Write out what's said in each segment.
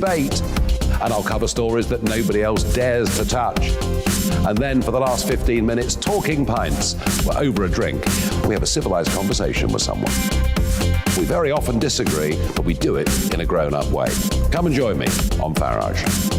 debate. And I'll cover stories that nobody else dares to touch. And then for the last 15 minutes, talking pints. We're over a drink. We have a civilised conversation with someone. We very often disagree, but we do it in a grown-up way. Come and join me on Farage.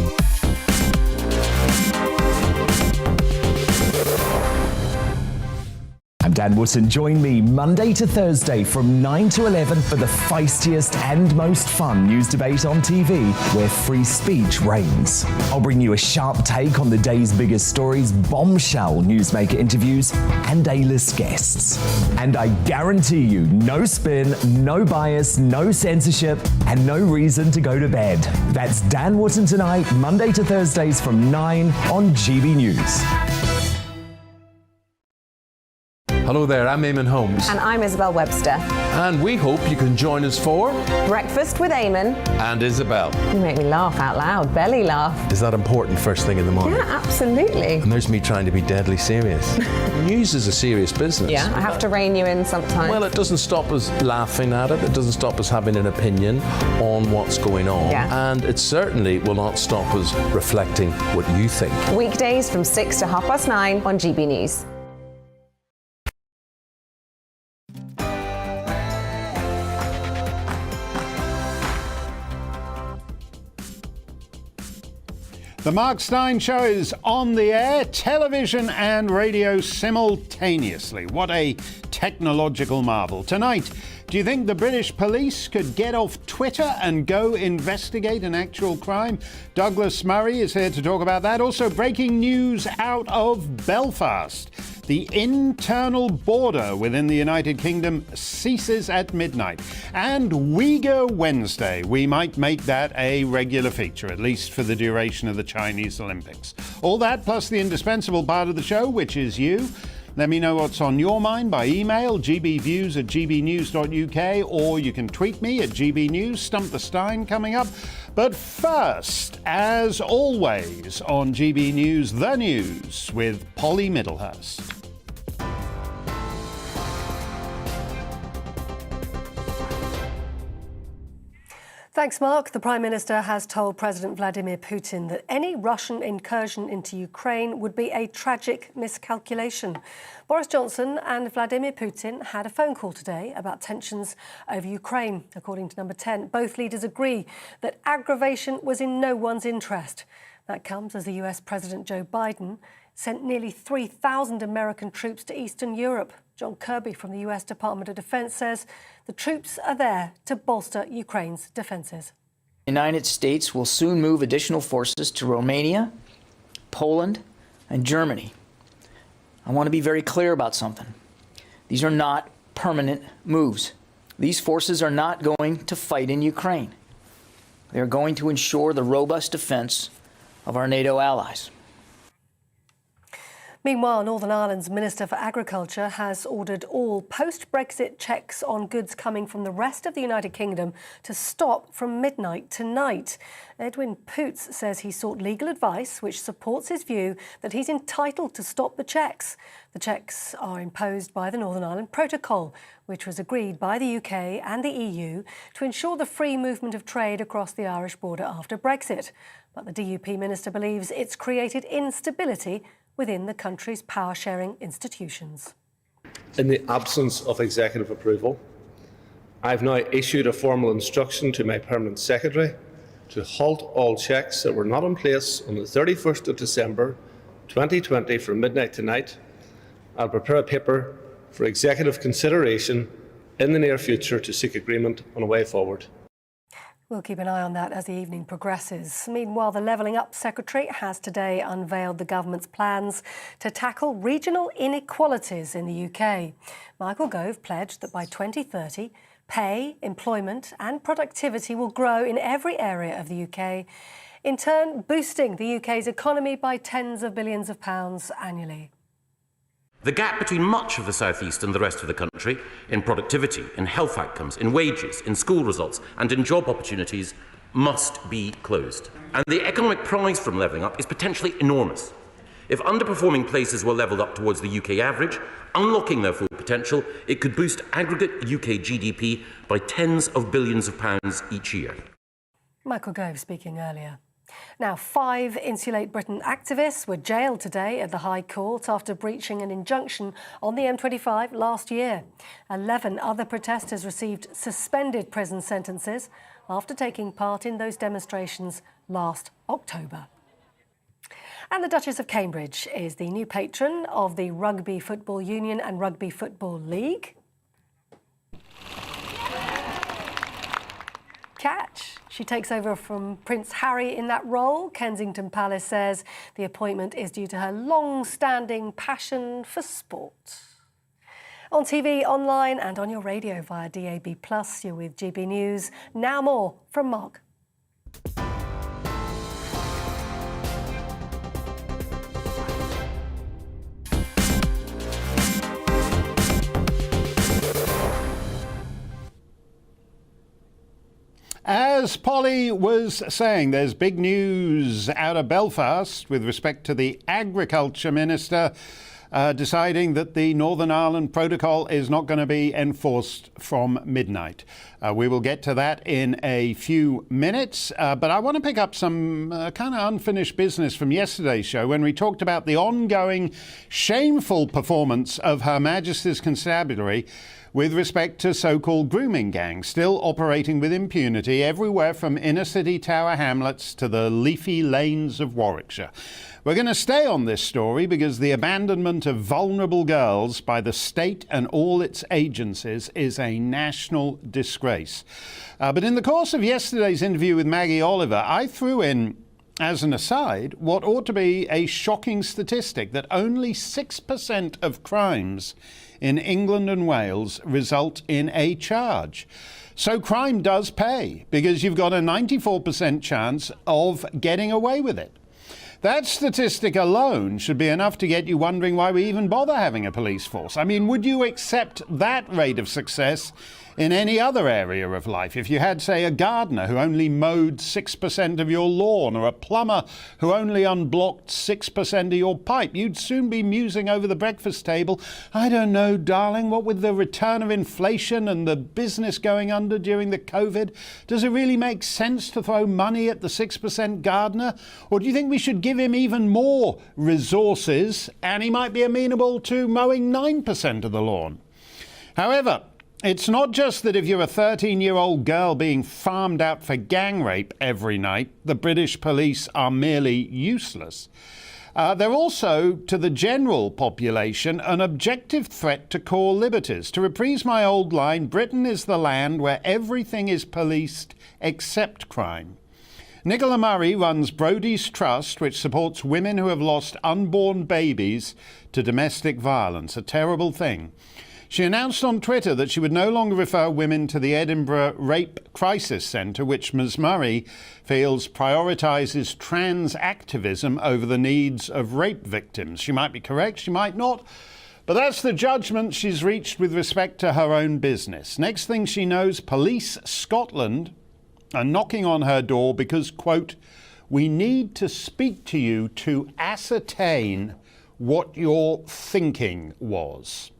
I'm Dan Wootton. Join me Monday to Thursday from 9 to 11 for the feistiest and most fun news debate on TV, where free speech reigns. I'll bring you a sharp take on the day's biggest stories, bombshell newsmaker interviews, and A-list guests. And I guarantee you, no spin, no bias, no censorship, and no reason to go to bed. That's Dan Wootton tonight, Monday to Thursdays from 9 on GB News. Hello there, I'm Eamon Holmes. And I'm Isabel Webster. And we hope you can join us for Breakfast with Eamon and Isabel. You make me laugh out loud, belly laugh. Is that important first thing in the morning? Yeah, absolutely. And there's me trying to be deadly serious. News is a serious business. Yeah, I have to rein you in sometimes. Well, it doesn't stop us laughing at it. It doesn't stop us having an opinion on what's going on. Yeah. And it certainly will not stop us reflecting what you think. Weekdays from 6 to 9:30 on GB News. The Mark Steyn Show is on the air, television and radio simultaneously. What a technological marvel. Tonight, do you think the British police could get off Twitter and go investigate an actual crime? Douglas Murray is here to talk about that. Also, breaking news out of Belfast. The internal border within the United Kingdom ceases at midnight. And Uyghur Wednesday, we might make that a regular feature, at least for the duration of the Chinese Olympics. All that plus the indispensable part of the show, which is you. Let me know what's on your mind by email, gbviews@gbnews.uk, or you can tweet me at gbnews. Stump the Steyn coming up. But first, as always on GB News, the news with Polly Middlehurst. Thanks, Mark. The Prime Minister has told President Vladimir Putin that any Russian incursion into Ukraine would be a tragic miscalculation. Boris Johnson and Vladimir Putin had a phone call today about tensions over Ukraine. According to Number 10, both leaders agree that aggravation was in no one's interest. That comes as the US President Joe Biden sent nearly 3,000 American troops to Eastern Europe. John Kirby from the US Department of Defense says the troops are there to bolster Ukraine's defenses. The United States will soon move additional forces to Romania, Poland, and Germany. I want to be very clear about something. These are not permanent moves. These forces are not going to fight in Ukraine. They are going to ensure the robust defense of our NATO allies. Meanwhile, Northern Ireland's Minister for Agriculture has ordered all post-Brexit checks on goods coming from the rest of the United Kingdom to stop from midnight tonight. Edwin Poots says he sought legal advice which supports his view that he's entitled to stop the checks. The checks are imposed by the Northern Ireland Protocol, which was agreed by the UK and the EU to ensure the free movement of trade across the Irish border after Brexit. But the DUP minister believes it's created instability within the country's power-sharing institutions. In the absence of executive approval, I have now issued a formal instruction to my Permanent Secretary to halt all checks that were not in place on the 31st of December 2020 from midnight tonight. I'll prepare a paper for executive consideration in the near future to seek agreement on a way forward. We'll keep an eye on that as the evening progresses. Meanwhile, the Levelling Up Secretary has today unveiled the government's plans to tackle regional inequalities in the UK. Michael Gove pledged that by 2030, pay, employment and productivity will grow in every area of the UK, in turn boosting the UK's economy by tens of billions of pounds annually. The gap between much of the South East and the rest of the country in productivity, in health outcomes, in wages, in school results and in job opportunities must be closed. And the economic prize from levelling up is potentially enormous. If underperforming places were levelled up towards the UK average, unlocking their full potential, it could boost aggregate UK GDP by tens of billions of pounds each year. Michael Gove speaking earlier. Now, 5 Insulate Britain activists were jailed today at the High Court after breaching an injunction on the M25 last year. 11 other protesters received suspended prison sentences after taking part in those demonstrations last October. And the Duchess of Cambridge is the new patron of the Rugby Football Union and Rugby Football League. Catch. She takes over from Prince Harry in that role. Kensington Palace says the appointment is due to her long-standing passion for sport. On TV, online and on your radio via DAB+, you're with GB News. Now more from Mark. As Polly was saying, there's big news out of Belfast with respect to the Agriculture Minister deciding that the Northern Ireland Protocol is not going to be enforced from midnight. We will get to that in a few minutes, but I want to pick up some kind of unfinished business from yesterday's show when we talked about the ongoing shameful performance of Her Majesty's Constabulary with respect to so-called grooming gangs still operating with impunity everywhere from inner-city Tower Hamlets to the leafy lanes of Warwickshire. We're going to stay on this story because the abandonment of vulnerable girls by the state and all its agencies is a national disgrace. But in the course of yesterday's interview with Maggie Oliver, I threw in, as an aside, what ought to be a shocking statistic that only 6% of crimes in England and Wales result in a charge. So crime does pay because you've got a 94% chance of getting away with it. That statistic alone should be enough to get you wondering why we even bother having a police force. I mean, would you accept that rate of success in any other area of life? If you had, say, a gardener who only mowed 6% of your lawn, or a plumber who only unblocked 6% of your pipe, you'd soon be musing over the breakfast table, I don't know, darling, what with the return of inflation and the business going under during the COVID, does it really make sense to throw money at the 6% gardener? Or do you think we should give him even more resources and he might be amenable to mowing 9% of the lawn? However, it's not just that if you're a 13-year-old girl being farmed out for gang rape every night, the British police are merely useless. They're also, to the general population, an objective threat to core liberties. To reprise my old line, Britain is the land where everything is policed except crime. Nicola Murray runs Brodie's Trust, which supports women who have lost unborn babies to domestic violence, a terrible thing. She announced on Twitter that she would no longer refer women to the Edinburgh Rape Crisis Centre, which Ms Murray feels prioritises trans activism over the needs of rape victims. She might be correct, she might not, but that's the judgment she's reached with respect to her own business. Next thing she knows, Police Scotland are knocking on her door because, quote, we need to speak to you to ascertain what your thinking was.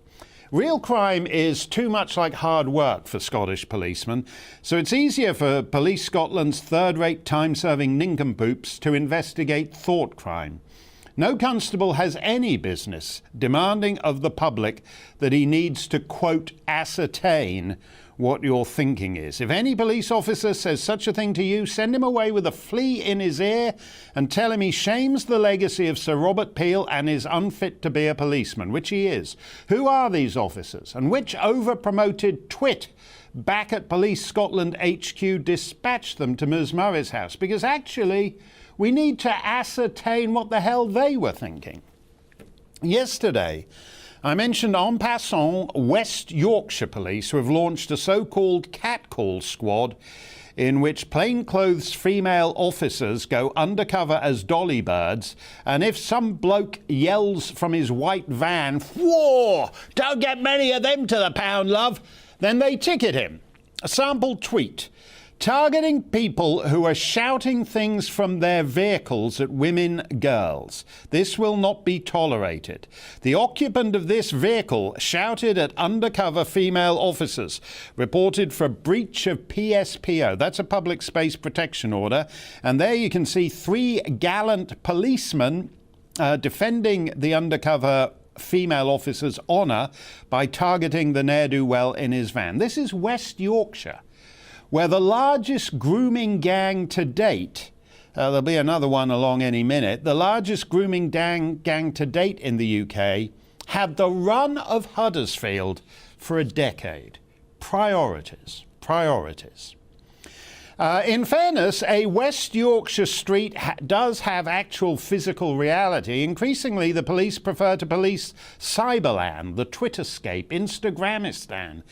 Real crime is too much like hard work for Scottish policemen, so it's easier for Police Scotland's third-rate time-serving nincompoops to investigate thought crime. No constable has any business demanding of the public that he needs to, quote, ascertain what your thinking is. If any police officer says such a thing to you, send him away with a flea in his ear and tell him he shames the legacy of Sir Robert Peel and is unfit to be a policeman, which he is. Who are these officers? And which over-promoted twit back at Police Scotland HQ dispatched them to Ms Murray's house? Because actually, we need to ascertain what the hell they were thinking. Yesterday, I mentioned en passant West Yorkshire Police, who have launched a so-called catcall squad in which plainclothes female officers go undercover as dolly birds, and if some bloke yells from his white van, "Whoa, don't get many of them to the pound, love," then they ticket him. A sample tweet. targeting people who are shouting things from their vehicles at women, girls. This will not be tolerated. The occupant of this vehicle shouted at undercover female officers, reported for breach of PSPO. That's a public space protection order. And there you can see 3 gallant policemen defending the undercover female officer's honour by targeting the ne'er-do-well in his van. This is West Yorkshire, where the largest grooming gang to date, there'll be another one along any minute, the largest grooming gang to date in the UK, had the run of Huddersfield for a decade. Priorities. In fairness, a West Yorkshire street does have actual physical reality. Increasingly, the police prefer to police Cyberland, the Twitterscape, Instagramistan.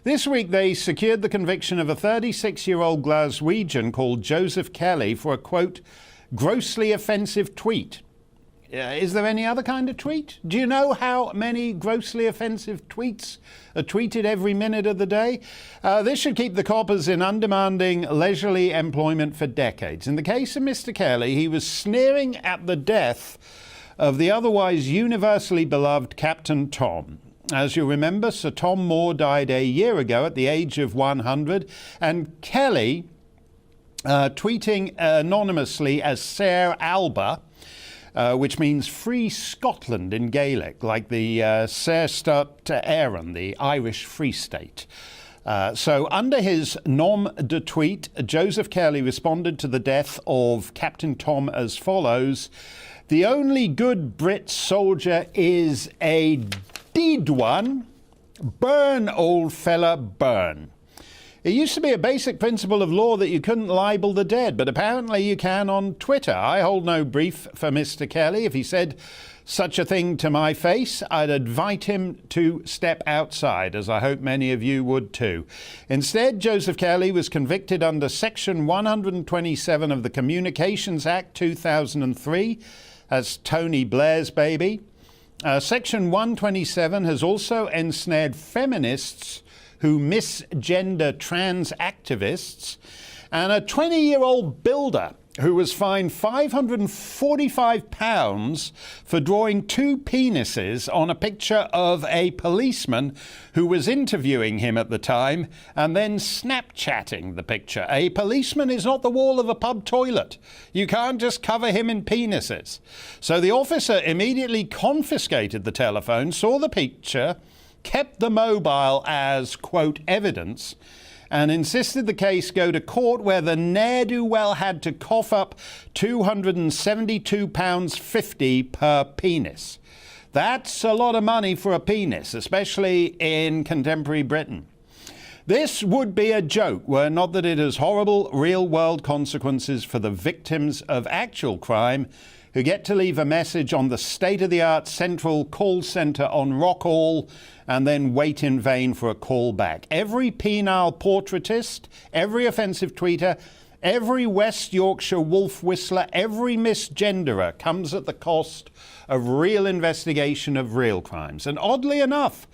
This week, they secured the conviction of a 36-year-old Glaswegian called Joseph Kelly for a, quote, grossly offensive tweet. Is there any other kind of tweet? Do you know how many grossly offensive tweets are tweeted every minute of the day? This should keep the coppers in undemanding, leisurely employment for decades. In the case of Mr. Kelly, he was sneering at the death of the otherwise universally beloved Captain Tom. As you remember, Sir Tom Moore died a year ago at the age of 100, and Kelly, tweeting anonymously as Ser Alba, which means free Scotland in Gaelic, like the Ser Stat Éireann, the Irish Free State. So under his nom de tweet, Joseph Kelly responded to the death of Captain Tom as follows: "The only good Brit soldier is a dead one. Burn, old fella, burn." It used to be a basic principle of law that you couldn't libel the dead, but apparently you can on Twitter. I hold no brief for Mr. Kelly. If he said such a thing to my face, I'd invite him to step outside, as I hope many of you would too. Instead, Joseph Kelly was convicted under Section 127 of the Communications Act 2003 as Tony Blair's baby. Section 127 has also ensnared feminists who misgender trans activists, and a 20-year-old builder who was fined £545 for drawing 2 penises on a picture of a policeman who was interviewing him at the time and then Snapchatting the picture. A policeman is not the wall of a pub toilet. You can't just cover him in penises. So the officer immediately confiscated the telephone, saw the picture, kept the mobile as, quote, evidence, and insisted the case go to court, where the ne'er-do-well had to cough up £272.50 per penis. That's a lot of money for a penis, especially in contemporary Britain. This would be a joke were not that it has horrible real-world consequences for the victims of actual crime, who get to leave a message on the state-of-the-art central call centre on Rockall and then wait in vain for a call back. Every penile portraitist, every offensive tweeter, every West Yorkshire wolf whistler, every misgenderer comes at the cost of real investigation of real crimes. And oddly enough,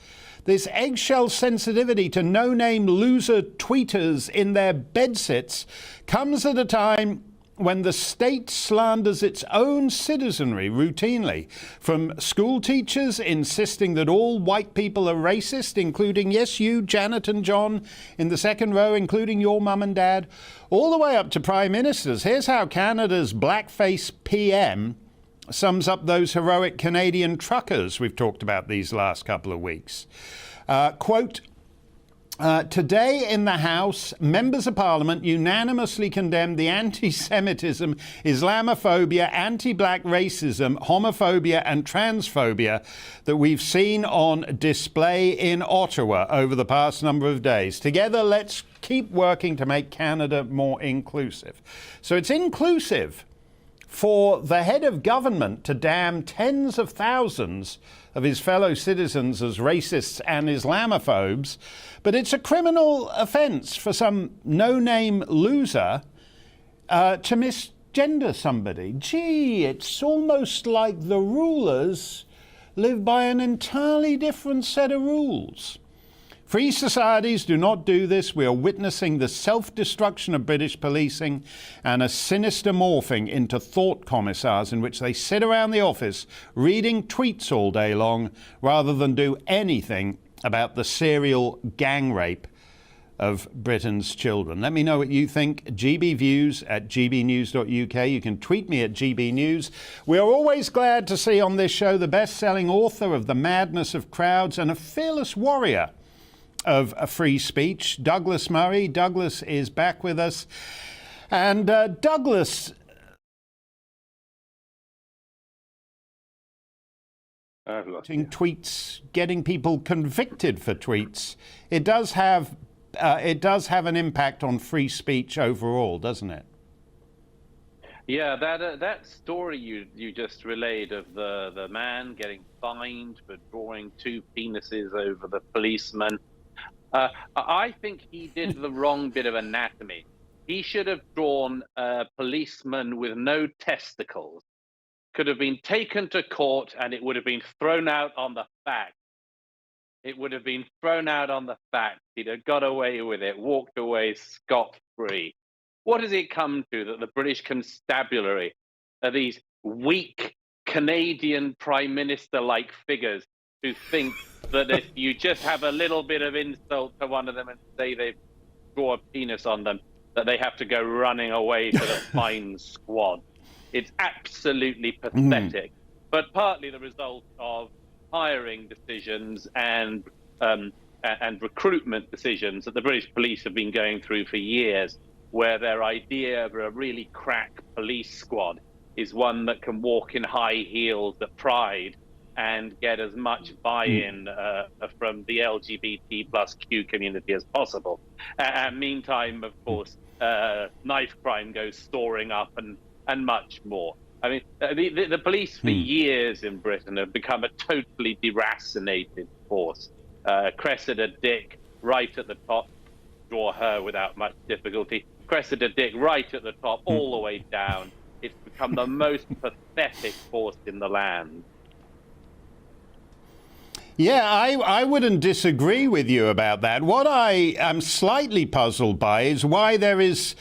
this eggshell sensitivity to no-name loser tweeters in their bedsits comes at a time when the state slanders its own citizenry routinely, from school teachers insisting that all white people are racist, including, yes, you, Janet and John, in the second row, including your mum and dad, all the way up to prime ministers. Here's how Canada's blackface PM sums up those heroic Canadian truckers we've talked about these last couple of weeks. Quote, today in the House, members of Parliament unanimously condemned the anti-Semitism, Islamophobia, anti-black racism, homophobia and transphobia that we've seen on display in Ottawa over the past number of days. Together, let's keep working to make Canada more inclusive. So it's inclusive for the head of government to damn tens of thousands of his fellow citizens as racists and Islamophobes, but it's a criminal offence for some no-name loser to misgender somebody. Gee, it's almost like the rulers live by an entirely different set of rules. Free societies do not do this. We are witnessing the self-destruction of British policing and a sinister morphing into thought commissars in which they sit around the office reading tweets all day long rather than do anything about the serial gang rape of Britain's children. Let me know what you think. GBViews at gbnews.uk. You can tweet me at GBNews. We are always glad to see on this show the best-selling author of The Madness of Crowds and a fearless warrior of free speech, Douglas Murray. Douglas is back with us. And Douglas, tweets, getting people convicted for tweets, it does have an impact on free speech overall, doesn't it? Yeah, that story you just relayed of the man getting fined for drawing two penises over the policeman. I think he did the wrong bit of anatomy. He should have drawn a policeman with no testicles. Could have been taken to court and it would have been thrown out on the fact. It would have been thrown out on the fact. He'd have got away with it, walked away scot-free. What does it come to that the British constabulary are these weak Canadian Prime Minister-like figures who think that if you just have a little bit of insult to one of them and say they draw a penis on them, that they have to go running away to the fine squad? It's absolutely pathetic, but partly the result of hiring decisions and recruitment decisions that the British police have been going through for years, where their idea of a really crack police squad is one that can walk in high heels at Pride and get as much buy-in from the LGBT plus Q community as possible. And meantime, of course, knife crime goes soaring up and much more. I mean, the police for years in Britain have become a totally deracinated force. Cressida Dick right at the top, draw her without much difficulty. Cressida Dick right at the top, all the way down. It's become the most pathetic force in the land. Yeah, I wouldn't disagree with you about that. What I am slightly puzzled by is why there is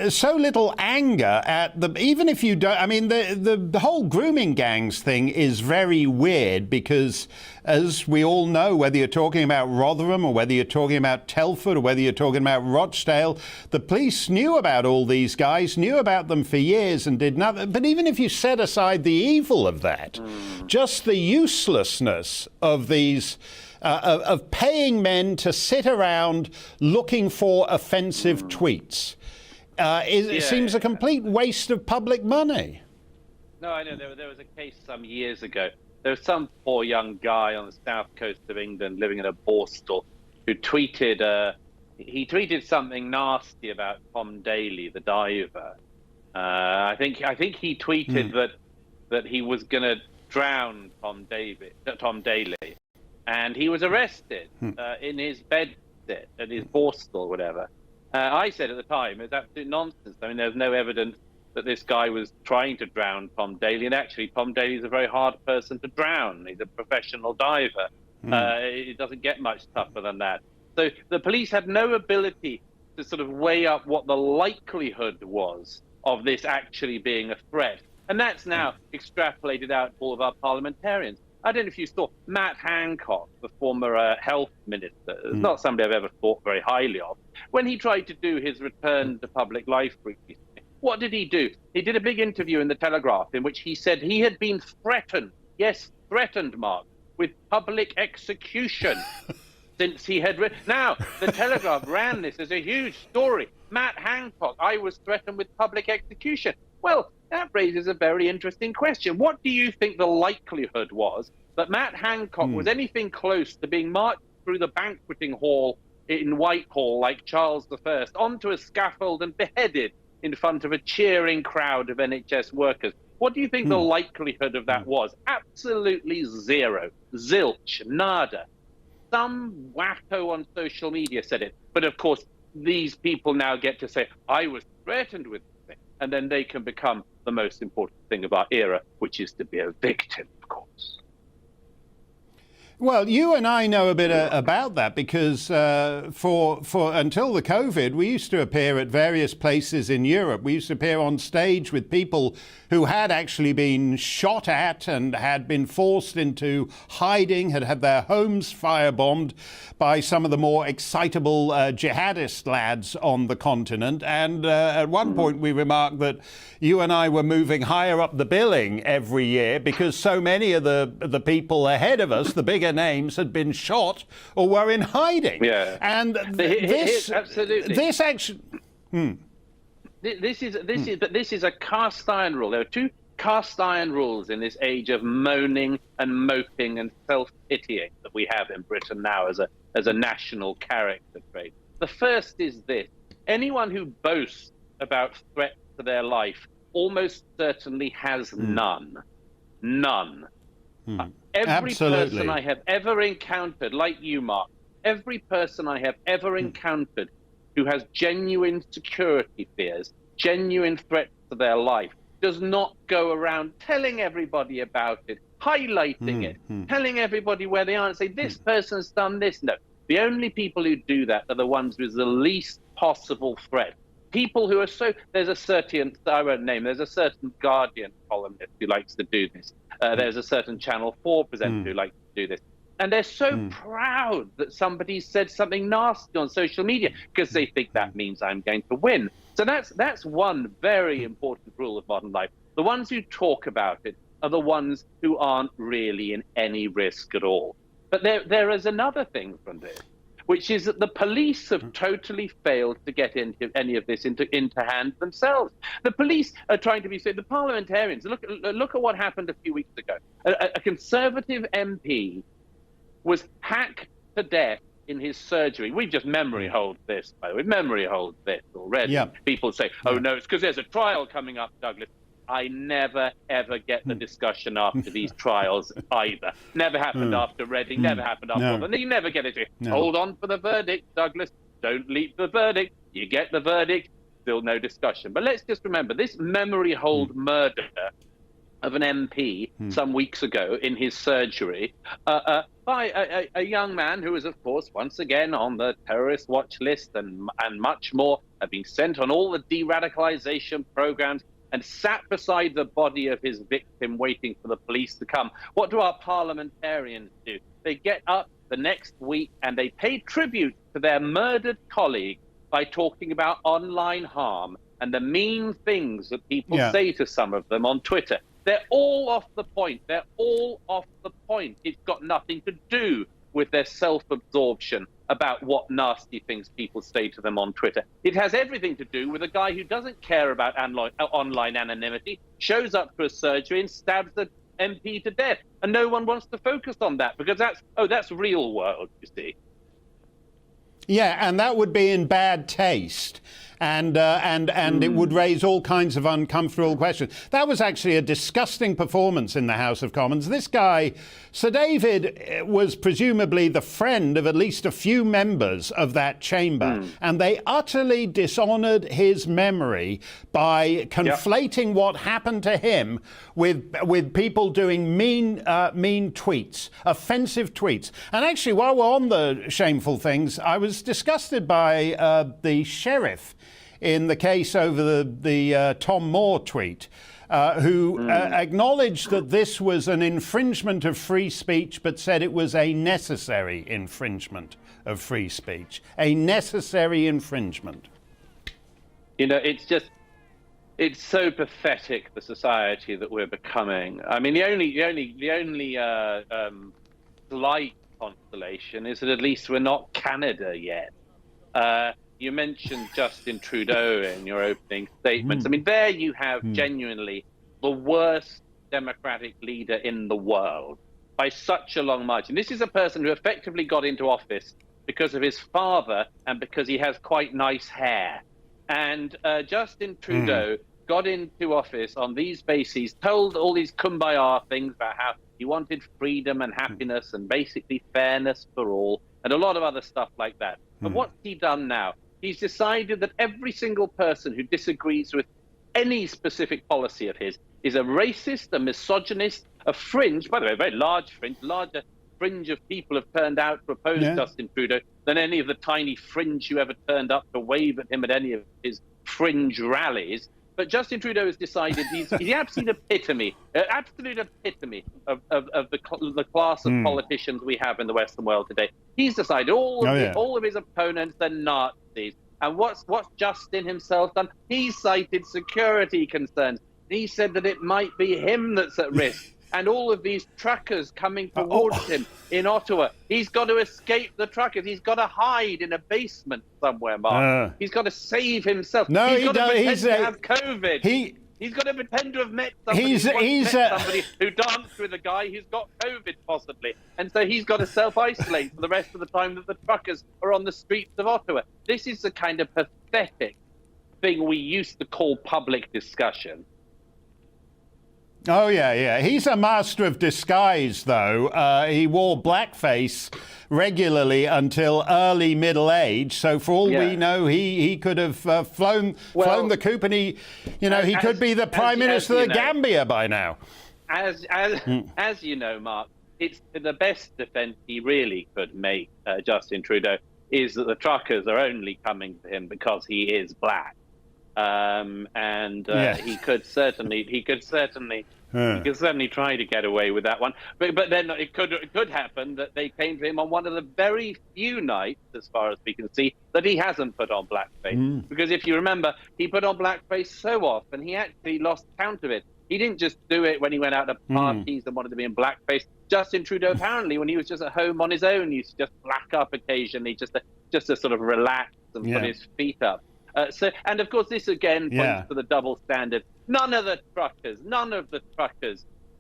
so little anger at the, even if you don't, I mean, the whole grooming gangs thing is very weird because, as we all know, whether you're talking about Rotherham or whether you're talking about Telford or whether you're talking about Rochdale, the police knew about all these guys, knew about them for years and did nothing. But even if you set aside the evil of that, just the uselessness of these, of paying men to sit around looking for offensive tweets, it seems a complete waste of public money. No, I know. There was a case some years ago. There was some poor young guy on the south coast of England living in a Borstal who tweeted, he tweeted something nasty about Tom Daley, the diver. I think he tweeted that he was going to drown Tom Daley, and he was arrested in his bedsit at his Borstal, whatever. I said at the time, it's absolute nonsense. I mean, there's no evidence that this guy was trying to drown Tom Daley, and actually Tom Daley's a very hard person to drown. He's a professional diver. It doesn't get much tougher than that. So the police had no ability to sort of weigh up what the likelihood was of this actually being a threat. And that's now extrapolated out to all of our parliamentarians. I don't know if you saw Matt Hancock, the former health minister, not somebody I've ever thought very highly of, when he tried to do his return to public life recently. What did he do? He did a big interview in the Telegraph in which he said he had been threatened, yes, threatened, Mark, with public execution since he had Now, the Telegraph ran this as a huge story. Matt Hancock, I was threatened with public execution. Well, that raises a very interesting question. What do you think the likelihood was that Matt Hancock was anything close to being marched through the banqueting hall in Whitehall like Charles I, onto a scaffold and beheaded in front of a cheering crowd of NHS workers? What do you think the likelihood of that was? Absolutely zero. Zilch. Nada. Some wacko on social media said it. But of course, these people now get to say, I was threatened with this. And then they can become the most important thing of our era, which is to be a victim, of course. Well, you and I know a bit about that because for until the COVID, we used to appear at various places in Europe. We used to appear on stage with people who had actually been shot at and had been forced into hiding, had had their homes firebombed by some of the more excitable jihadist lads on the continent. And at one point we remarked that you and I were moving higher up the billing every year because so many of the people ahead of us, the bigger names, had been shot or were in hiding. Yeah. And absolutely. This actually... This is a cast iron rule. There are two cast iron rules in this age of moaning and moping and self-pitying that we have in Britain now as a national character trait. The first is this: anyone who boasts about threats to their life almost certainly has none. None. Every person I have ever encountered, like you, Mark, every person I have ever encountered who has genuine security fears, genuine threats to their life, does not go around telling everybody about it, highlighting it, telling everybody where they are and say, this person's done this. No, the only people who do that are the ones with the least possible threat. People who are there's a certain, I won't name, there's a certain Guardian columnist who likes to do this. There's a certain Channel 4 presenter who likes to do this. And they're so proud that somebody said something nasty on social media because they think that means I'm going to win. So that's one very important rule of modern life. The ones who talk about it are the ones who aren't really in any risk at all. But there is another thing from this, which is that the police have totally failed to get into any of this into hand themselves. The police are trying to be the parliamentarians. Look at what happened a few weeks ago. A Conservative MP was hacked to death in his surgery. We just memory hold this, by the way. Memory hold this already. Yeah. People say, oh, no, it's because there's a trial coming up, Douglas. I never, ever get the discussion after these trials either. Never happened after Reading, never happened after... And you never get it. Hold on for the verdict, Douglas. Don't leap the verdict. You get the verdict, still no discussion. But let's just remember, this memory hold murder of an MP some weeks ago in his surgery by a young man who was, of course, once again on the terrorist watch list and much more, had been sent on all the de-radicalization programs and sat beside the body of his victim waiting for the police to come. What do our parliamentarians do? They get up the next week and they pay tribute to their murdered colleague by talking about online harm and the mean things that people say to some of them on Twitter. They're all off the point. They're all off the point. It's got nothing to do with their self-absorption about what nasty things people say to them on Twitter. It has everything to do with a guy who doesn't care about online anonymity, shows up for a surgery and stabs the MP to death. And no one wants to focus on that because that's real world, you see. Yeah, and that would be in bad taste. And it would raise all kinds of uncomfortable questions. That was actually a disgusting performance in the House of Commons. This guy, Sir David, was presumably the friend of at least a few members of that chamber, and they utterly dishonoured his memory by conflating what happened to him with people doing mean tweets, offensive tweets. And actually, while we're on the shameful things, I was disgusted by the sheriff in the case over the Tom Moore tweet, who acknowledged that this was an infringement of free speech, but said it was a necessary infringement of free speech. A necessary infringement. You know, it's so pathetic, the society that we're becoming. I mean, the only slight consolation is that at least we're not Canada yet. You mentioned Justin Trudeau in your opening statements. I mean, there you have genuinely the worst democratic leader in the world by such a long margin. This is a person who effectively got into office because of his father and because he has quite nice hair. And Justin Trudeau got into office on these bases, told all these kumbaya things about how he wanted freedom and happiness and basically fairness for all and a lot of other stuff like that. But what's he done now? He's decided that every single person who disagrees with any specific policy of his is a racist, a misogynist, a fringe, by the way, a very large fringe, larger fringe of people have turned out to oppose Justin Trudeau than any of the tiny fringe who ever turned up to wave at him at any of his fringe rallies. But Justin Trudeau has decided he's the absolute epitome of the class of politicians we have in the Western world today. He's decided all of his opponents are Nazis. And what's Justin himself done? He cited security concerns. He said that it might be him that's at risk. And all of these truckers coming towards him in Ottawa, he's got to escape the truckers. He's got to hide in a basement somewhere, Mark. He's got to save himself. No, he's got to pretend to have COVID. He's got to pretend to have met somebody, somebody who danced with a guy who's got COVID, possibly. And so he's got to self-isolate for the rest of the time that the truckers are on the streets of Ottawa. This is the kind of pathetic thing we used to call public discussion. Oh, yeah. He's a master of disguise, though. He wore blackface regularly until early middle age. So for all we know, he could have flown the coop, and he could be the Prime Minister of Gambia by now. As you know, Mark, it's the best defence he really could make, Justin Trudeau, is that the truckers are only coming to him because he is black. He could certainly try to get away with that one. But then it could happen that they came to him on one of the very few nights, as far as we can see, that he hasn't put on blackface. Because if you remember, he put on blackface so often, he actually lost count of it. He didn't just do it when he went out to parties and wanted to be in blackface. Justin Trudeau, apparently, when he was just at home on his own, used to just black up occasionally, just to sort of relax and put his feet up. And of course, this again points to the double standard. None of the truckers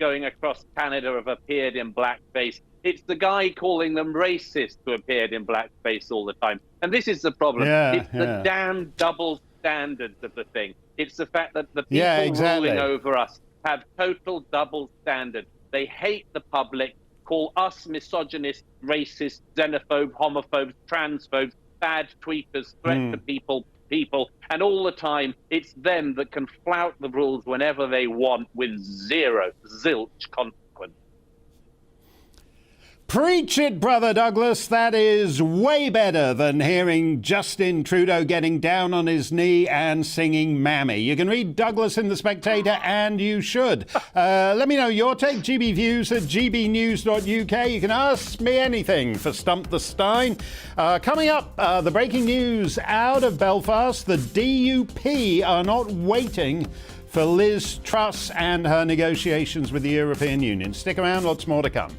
going across Canada have appeared in blackface. It's the guy calling them racist who appeared in blackface all the time. And this is the problem. It's the damn double standards of the thing. It's the fact that the people ruling over us have total double standards. They hate the public, call us misogynist, racist, xenophobe, homophobes, transphobes, bad tweeters, threat to people, and all the time it's them that can flout the rules whenever they want with zilch consequence. Preach it, Brother Douglas. That is way better than hearing Justin Trudeau getting down on his knee and singing Mammy. You can read Douglas in The Spectator, and you should. Let me know your take. GBViews at gbnews.uk. You can ask me anything for Stump the Steyn. Coming up, the breaking news out of Belfast. The DUP are not waiting for Liz Truss and her negotiations with the European Union. Stick around, lots more to come.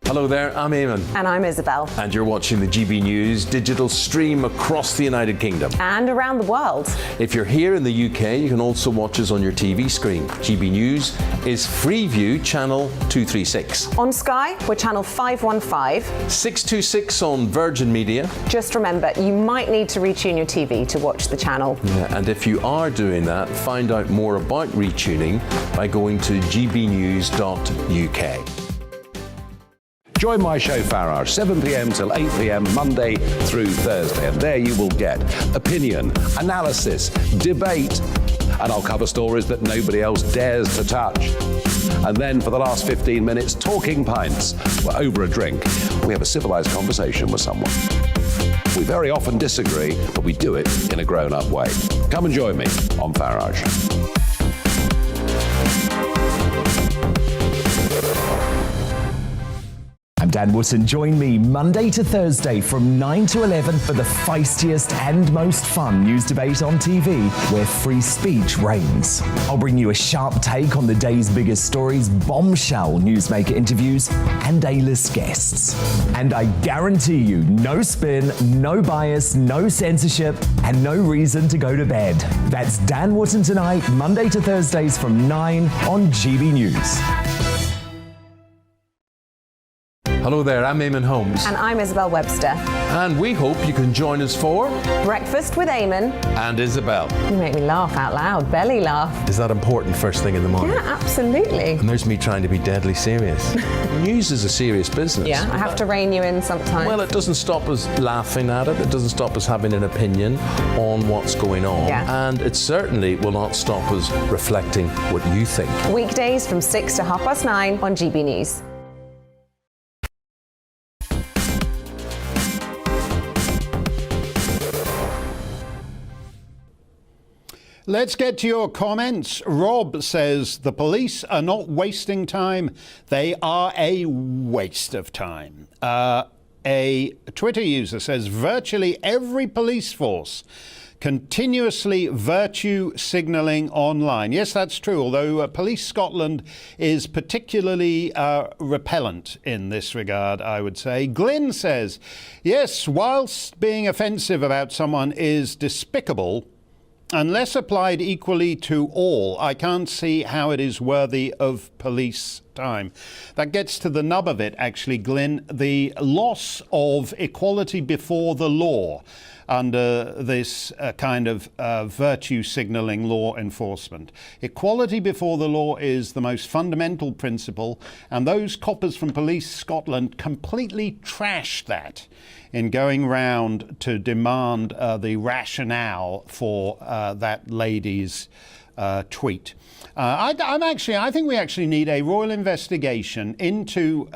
Hello there, I'm Eamon. And I'm Isabel. And you're watching the GB News digital stream across the United Kingdom. And around the world. If you're here in the UK, you can also watch us on your TV screen. GB News is Freeview, channel 236. On Sky, we're channel 515. 626 on Virgin Media. Just remember, you might need to retune your TV to watch the channel. Yeah, and if you are doing that, find out more about retuning by going to gbnews.uk. Join my show Farage, 7 p.m. till 8 p.m. Monday through Thursday. And there you will get opinion, analysis, debate, and I'll cover stories that nobody else dares to touch. And then for the last 15 minutes, talking pints. We're over a drink. We have a civilized conversation with someone. We very often disagree, but we do it in a grown-up way. Come and join me on Farage. I'm Dan Wootton. Join me Monday to Thursday from 9 to 11 for the feistiest and most fun news debate on TV, where free speech reigns. I'll bring you a sharp take on the day's biggest stories, bombshell newsmaker interviews, and A-list guests. And I guarantee you, no spin, no bias, no censorship, and no reason to go to bed. That's Dan Wootton Tonight, Monday to Thursdays from 9 on GB News. Hello Hello there, I'm Eamon Holmes. And I'm Isabel Webster. And we hope you can join us for Breakfast with Eamon. And Isabel. You make me laugh out loud, belly laugh. Is that important first thing in the morning? Yeah, absolutely. And there's me trying to be deadly serious. News is a serious business. Yeah, I have to rein you in sometimes. Well, it doesn't stop us laughing at it. It doesn't stop us having an opinion on what's going on. Yeah. And it certainly will not stop us reflecting what you think. Weekdays from 6 to 9:30 on GB News. Let's get to your comments. Rob says the police are not wasting time. They are a waste of time. A Twitter user says virtually every police force continuously virtue signalling online. Yes, that's true, although Police Scotland is particularly repellent in this regard, I would say. Glyn says, yes, whilst being offensive about someone is despicable, unless applied equally to all, I can't see how it is worthy of police time. That gets to the nub of it, actually, Glyn, the loss of equality before the law under this kind of virtue signalling law enforcement. Equality before the law is the most fundamental principle, and those coppers from Police Scotland completely trashed that in going round to demand the rationale for that lady's tweet. I think we actually need a royal investigation into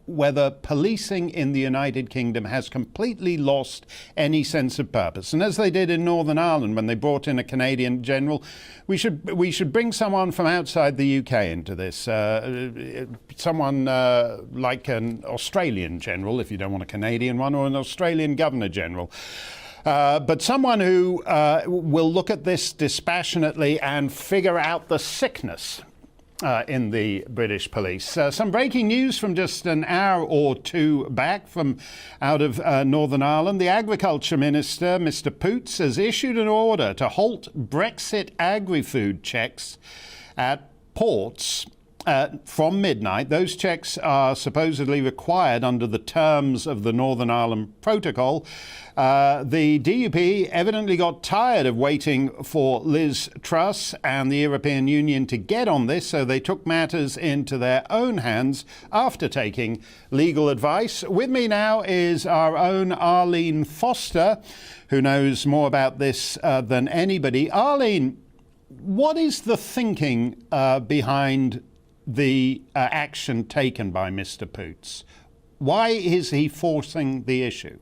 whether policing in the United Kingdom has completely lost any sense of purpose. And as they did in Northern Ireland when they brought in a Canadian general, we should bring someone from outside the UK into this. Someone like an Australian general, if you don't want a Canadian one, or an Australian Governor General. But someone who will look at this dispassionately and figure out the sickness in the British police. Some breaking news from just an hour or two back from out of Northern Ireland. The Agriculture Minister, Mr. Poots, has issued an order to halt Brexit agri-food checks at ports from midnight. Those checks are supposedly required under the terms of the Northern Ireland Protocol. The DUP evidently got tired of waiting for Liz Truss and the European Union to get on this, so they took matters into their own hands after taking legal advice. With me now is our own Arlene Foster, who knows more about this than anybody. Arlene, what is the thinking behind the action taken by Mr. Poots? Why is he forcing the issue?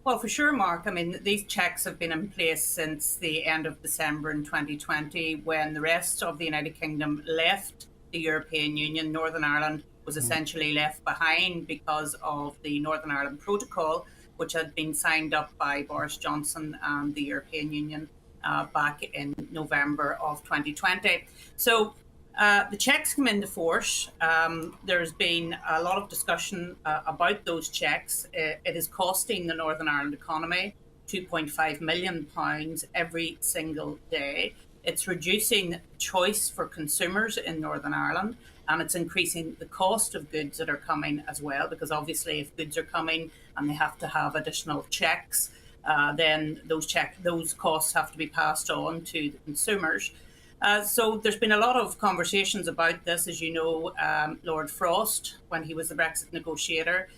Well, for sure, Mark. I mean, these checks have been in place since the end of December in 2020, when the rest of the United Kingdom left the European Union. Northern Ireland was essentially left behind because of the Northern Ireland Protocol, which had been signed up by Boris Johnson and the European Union back in November of 2020. So the checks come into force. There's been a lot of discussion about those checks. It is costing the Northern Ireland economy £2.5 million every single day. It's reducing choice for consumers in Northern Ireland, and it's increasing the cost of goods that are coming as well, because obviously if goods are coming and they have to have additional checks, then those costs have to be passed on to the consumers. So there's been a lot of conversations about this. As you know, Lord Frost, when he was the Brexit negotiator,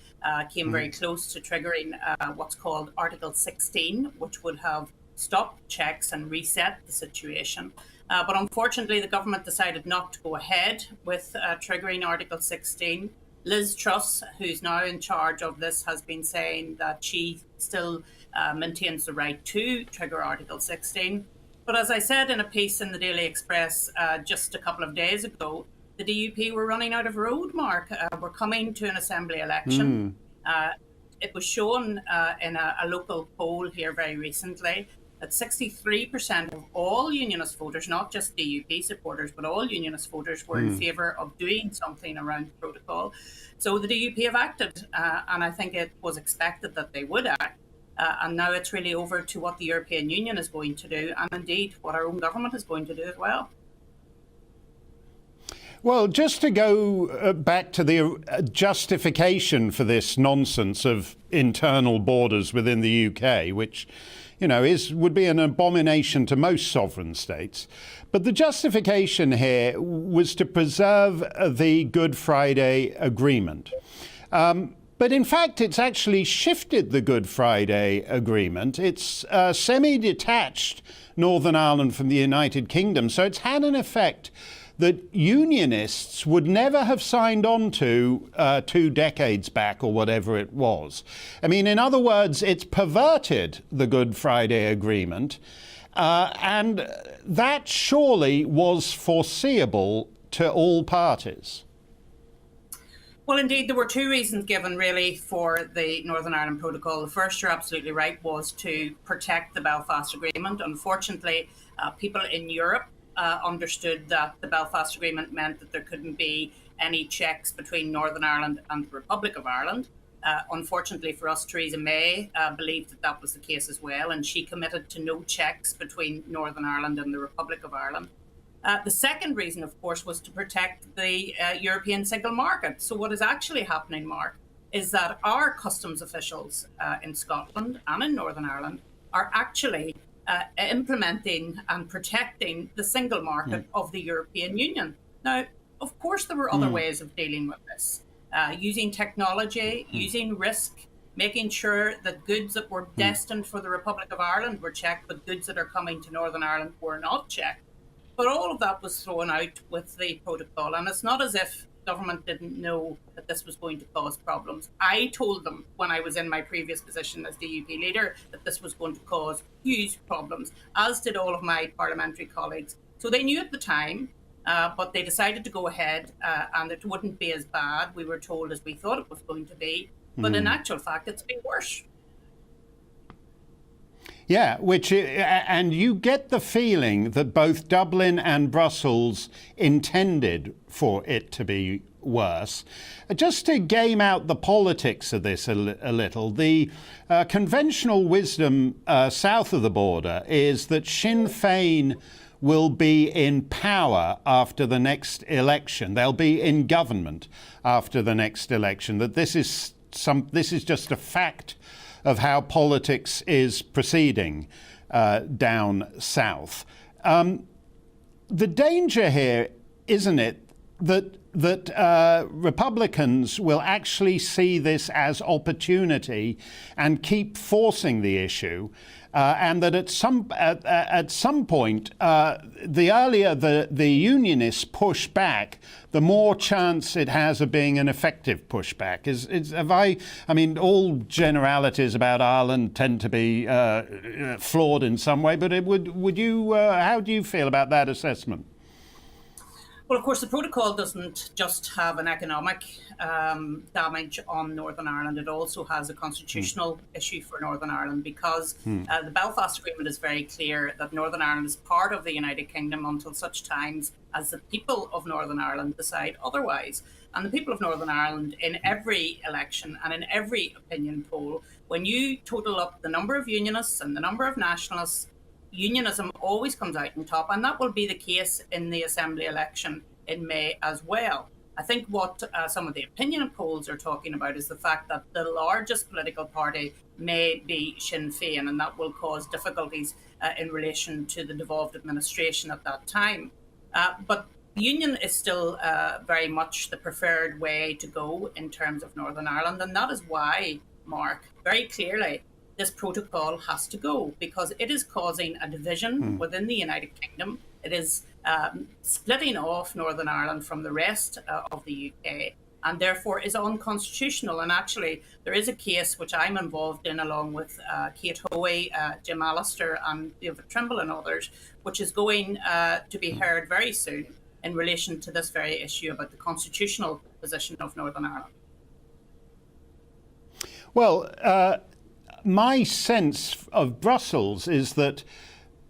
came very close to triggering what's called Article 16, which would have stopped checks and reset the situation. But unfortunately, the government decided not to go ahead with triggering Article 16. Liz Truss, who's now in charge of this, has been saying that she still maintains the right to trigger Article 16. But as I said in a piece in the Daily Express just a couple of days ago, the DUP were running out of road, Mark. We're coming to an assembly election. It was shown in a local poll here very recently that 63% of all Unionist voters, not just DUP supporters, but all Unionist voters were in favour of doing something around the protocol. So the DUP have acted, and I think it was expected that they would act. And now it's really over to what the European Union is going to do, and indeed what our own government is going to do as well. Well, just to go back to the justification for this nonsense of internal borders within the UK, which, you know, would be an abomination to most sovereign states. But the justification here was to preserve the Good Friday Agreement. But in fact, it's actually shifted the Good Friday Agreement. It's semi-detached Northern Ireland from the United Kingdom. So it's had an effect that unionists would never have signed on to 2 decades back or whatever it was. I mean, in other words, it's perverted the Good Friday Agreement. And that surely was foreseeable to all parties. Well, indeed, there were 2 reasons given, really, for the Northern Ireland Protocol. The first, you're absolutely right, was to protect the Belfast Agreement. Unfortunately, people in Europe understood that the Belfast Agreement meant that there couldn't be any checks between Northern Ireland and the Republic of Ireland. Unfortunately for us, Theresa May believed that that was the case as well, and she committed to no checks between Northern Ireland and the Republic of Ireland. The second reason, of course, was to protect the European single market. So what is actually happening, Mark, is that our customs officials in Scotland and in Northern Ireland are actually implementing and protecting the single market of the European Union. Now, of course, there were other ways of dealing with this, using technology, using risk, making sure that goods that were destined for the Republic of Ireland were checked, but goods that are coming to Northern Ireland were not checked. But all of that was thrown out with the protocol. And it's not as if government didn't know that this was going to cause problems. I told them when I was in my previous position as DUP leader that this was going to cause huge problems, as did all of my parliamentary colleagues. So they knew at the time, but they decided to go ahead and it wouldn't be as bad, we were told, as we thought it was going to be. But in actual fact, it's been worse. Yeah, and you get the feeling that both Dublin and Brussels intended for it to be worse. Just to game out the politics of this a little, the conventional wisdom south of the border is that Sinn Féin will be in power after the next election. They'll be in government after the next election. That this is just a fact of how politics is proceeding down south. The danger here, isn't it, that Republicans will actually see this as opportunity and keep forcing the issue, and that at some point, the earlier the unionists push back, the more chance it has of being an effective pushback. I mean, all generalities about Ireland tend to be flawed in some way, but would you? How do you feel about that assessment? Well, of course, the protocol doesn't just have an economic damage on Northern Ireland. It also has a constitutional issue for Northern Ireland because the Belfast Agreement is very clear that Northern Ireland is part of the United Kingdom until such times as the people of Northern Ireland decide otherwise. And the people of Northern Ireland, in every election and in every opinion poll, when you total up the number of unionists and the number of nationalists, unionism always comes out on top, and that will be the case in the Assembly election in May as well. I think what some of the opinion polls are talking about is the fact that the largest political party may be Sinn Féin, and that will cause difficulties in relation to the devolved administration at that time. But union is still very much the preferred way to go in terms of Northern Ireland, and that is why, Mark, very clearly, this protocol has to go, because it is causing a division within the United Kingdom. It is splitting off Northern Ireland from the rest of the UK, and therefore is unconstitutional. And actually, there is a case which I'm involved in, along with Kate Hoey, Jim Allister and David Trimble and others, which is going to be heard very soon in relation to this very issue about the constitutional position of Northern Ireland. Well, my sense of Brussels is that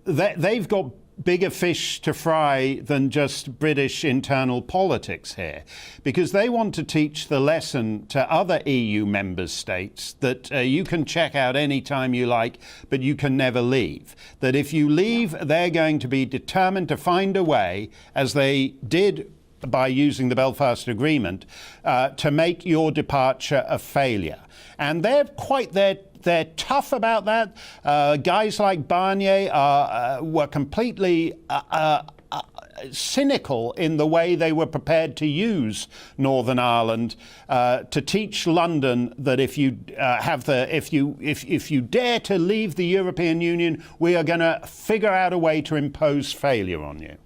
they've got bigger fish to fry than just British internal politics here, because they want to teach the lesson to other EU member states that you can check out any time you like, but you can never leave. That if you leave, they're going to be determined to find a way, as they did by using the Belfast Agreement to make your departure a failure. And they're tough about that. Guys like Barnier were completely cynical in the way they were prepared to use Northern Ireland to teach London that if you if you dare to leave the European Union, we are going to figure out a way to impose failure on you.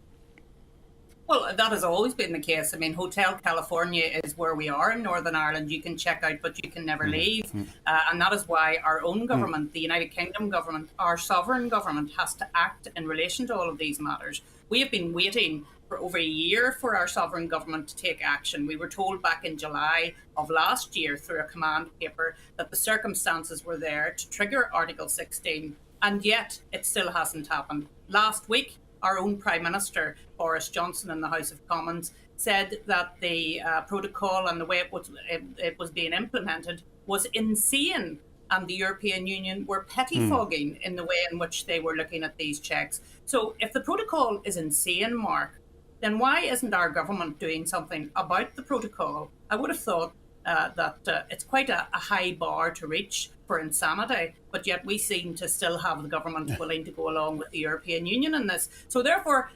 Well, that has always been the case. I mean, Hotel California is where we are in Northern Ireland. You can check out, but you can never leave. And that is why our own government, the United Kingdom government, our sovereign government, has to act in relation to all of these matters. We have been waiting for over a year for our sovereign government to take action. We were told back in July of last year through a command paper that the circumstances were there to trigger Article 16, and yet it still hasn't happened. Last week, our own Prime Minister, Boris Johnson, in the House of Commons, said that the protocol and the way it was being implemented was insane, and the European Union were pettifogging in the way in which they were looking at these checks. So if the protocol is insane, Mark, then why isn't our government doing something about the protocol? I would have thought that it's quite a high bar to reach for insanity, but yet we seem to still have the government willing to go along with the European Union in this. So therefore,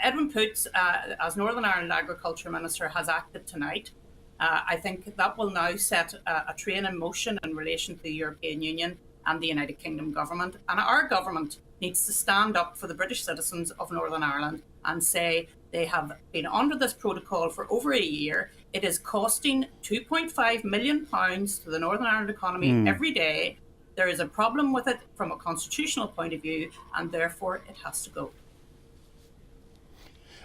Edwin Poots, as Northern Ireland Agriculture Minister, has acted tonight. I think that will now set a train in motion in relation to the European Union and the United Kingdom government. And our government needs to stand up for the British citizens of Northern Ireland and say they have been under this protocol for over a year. It is costing £2.5 million to the Northern Ireland economy every day. There is a problem with it from a constitutional point of view, and therefore it has to go.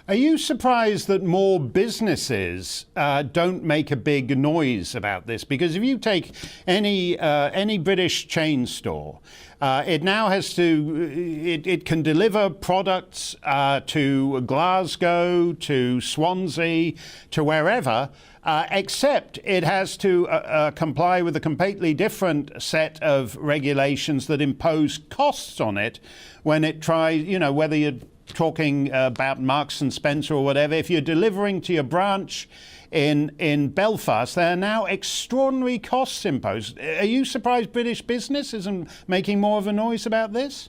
Are you surprised that more businesses don't make a big noise about this? Because if you take any British chain store, it now has to, it can deliver products to Glasgow, to Swansea, to wherever, except it has to comply with a completely different set of regulations that impose costs on it when it tries, you know, whether you're talking about Marks and Spencer or whatever, if you're delivering to your branch in Belfast, there are now extraordinary costs imposed. Are you surprised British business isn't making more of a noise about this?